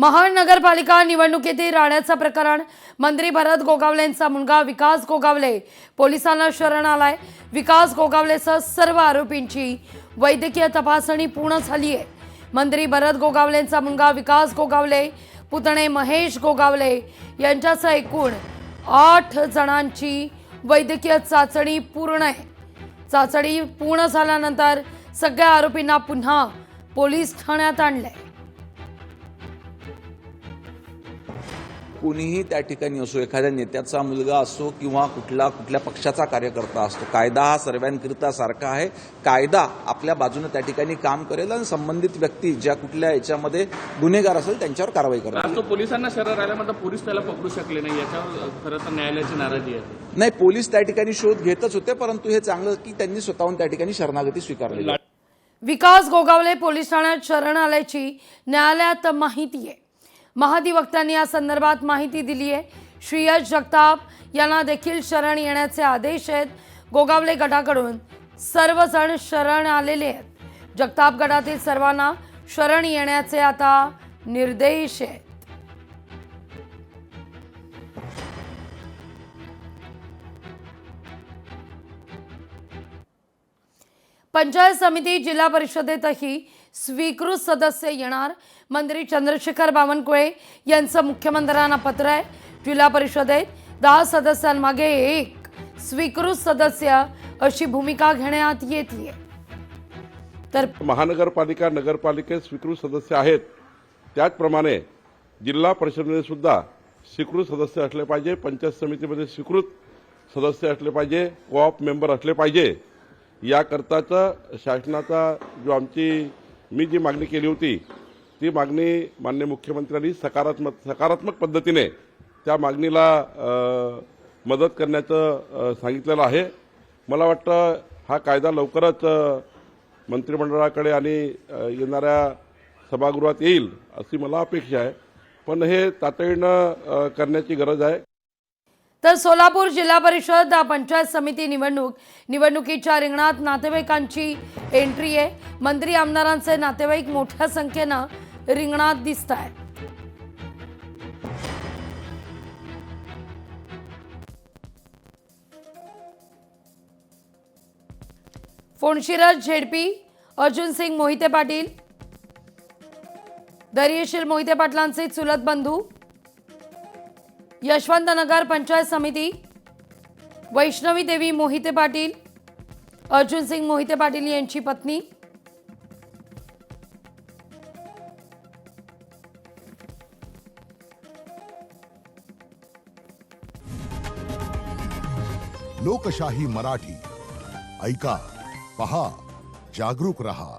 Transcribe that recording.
महानगरपालिका निवडणुकीतील राण्याचा प्रकरण मंत्री भरत गोगावलेंचा मुलगा विकास गोगावले पोलिसांना शरण आलाय। विकास गोगावलेसह सर्व आरोपींची वैद्यकीय तपासणी पूर्ण झाली आहे। मंत्री भरत गोगावलेंचा मुलगा विकास गोगावले, पुतणे महेश गोगावले यांच्यासह एकूण 8 जणांची वैद्यकीय चाचणी पूर्ण आहे। चाचणी पूर्ण झाल्यानंतर सगळ्या आरोपींना पुन्हा पोलीस ठाण्यात आणले। कोणीही त्या ठिकाणी असो, एखाद्या नेत्याचा मुलगा असो किंवा कुठल्या पक्षाचा कार्यकर्ता असतो, कायदा हा सर्वांकरिता सारखा आहे। कायदा आपल्या बाजूने त्या ठिकाणी काम करेल आणि संबंधित व्यक्ती ज्या कुठल्या याच्यामध्ये गुन्हेगार असेल त्यांच्यावर कारवाई करेल। तो पोलिसांना शरण आल्यानंतर पोलीस त्याला पकडू शकले नाही, याच्यावर खरं तर न्यायालयाची नाराजी आहे। नाही, पोलीस त्या ठिकाणी शोध घेतच होते, परंतु हे चांगलं की त्यांनी स्वतःहून त्या ठिकाणी शरणागती स्वीकारली। विकास गोगावले पोलीस ठाण्यात शरण आल्याची न्यायालयात माहिती आहे। महाधिवक्त्यांनी या संदर्भात माहिती दिली आहे। श्रेयस जगताप यांना देखील शरण येण्याचे आदेश आहेत। गोगावले गटाकडून सर्वजण शरण आलेले आहेत। जगताप गटातील सर्वांना शरण येण्याचे आता निर्देश आहेत। पंचायत समिती जिल्हा परिषदेतही स्वीकृत सदस्य येणार। मंत्री चंद्रशेखर बावनकुळे यांचं मुख्यमंत्र्यांना पत्र आहे। जिल्हा परिषदेत 10 सदस्यांमागे 1 स्वीकृत सदस्य अशी भूमिका घेण्यात येते। तर महानगरपालिका नगरपालिकेत स्वीकृत सदस्य आहेत, त्याचप्रमाणे जिल्हा परिषदेमध्ये सुद्धा स्वीकृत सदस्य असले पाहिजे। पंचायत समितीमध्ये स्वीकृत सदस्य असले पाहिजे, कोऑप मेंबर असले पाहिजे। याकरताचा शासनाचा मी जी मागणी केली होती ती मागणी माननीय मुख्यमंत्र्यांनी सकारात्मक पद्धतीने त्या मागणीला मदत करण्याचं सांगितलेलं आहे। मला वाटतं हा कायदा लवकरच मंत्रिमंडळाकडे आणि येणाऱ्या सभागृहात येईल अशी मला अपेक्षा आहे, पण हे तातडीनं करण्याची गरज आहे। तर सोलापूर जिल्हा परिषद पंचायत समिती निवडणुकीच्या रिंगणात नातेवाईकांची एंट्री आहे। मंत्री आमदारांचे नातेवाईक मोठ्या संख्येनं रिंगणात दिसत आहेत। फोणशिरस झेडपी अर्जुन सिंग मोहिते पाटील, दर्यशील मोहिते पाटलांचे चुलत बंधू, यशवंतनगर पंचायत समिती वैष्णवी देवी मोहिते पाटील, अर्जुन सिंग मोहिते पाटील यांची पत्नी, लोकशाही मराठी ऐका, पहा, जागरूक रहा।